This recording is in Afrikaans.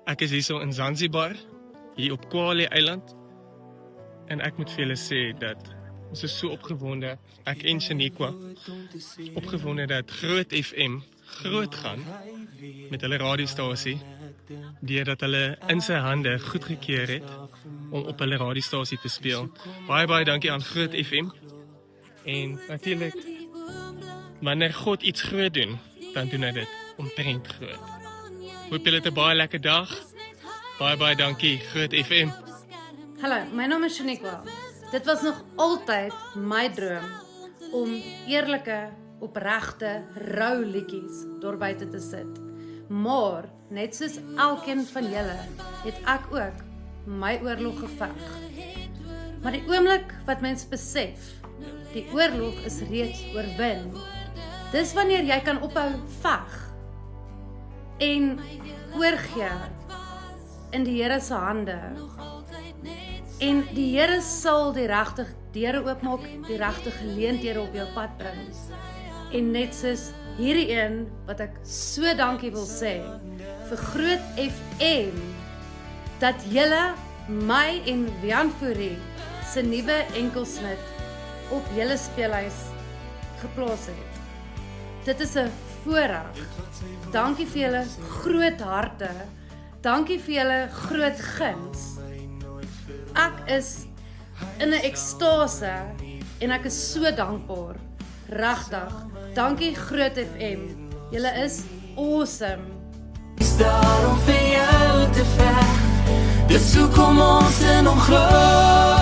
Ek is hier in Zanzibar, hier op Kwale Eiland. En ek moet vir julle sê dat ons is so opgewonde, ek en Shaniqua, opgewonde dat Groot FM groot gaan met hulle radiostasie, deurdat hulle in sy hande goedgekeur het om op hulle radiostasie te speel. Baie dankie aan Groot FM. En natuurlik, wanneer God iets groot doen, dan doen hy dit omtrent groot. Hoop julle het 'n baie lekker dag. Baie dankie, Groot FM. Hallo, my naam is Shaniqua. Dit was nog altyd my droom om eerlike, opregte, rou liedjies daar buite te sit. Maar, net soos elkeen van julle, het ek ook my oorlog geveg. Maar die oomblik wat mens besef, die oorlog is reeds oorwin, dis wanneer jy kan ophou veg en oorgee in die Here se hande. En die Here sal die regte deure oopmaak, die regte geleenthede op jou pad bring. En net soos hierdie een wat ek so dankie wil sê vir Groot FM dat julle my en Wian Fourie se nuwe enkelsnit op julle speelhuis geplaas het. Dit is 'n voorreg. Dankie vir julle groot harte. Dankie vir julle groot guns. Ek is in 'n ekstase en ek is so dankbaar. Regtig. Dankie Groot FM. Julle is awesome. Daarom vir jou te veg. Dis hoe kom ons in om groot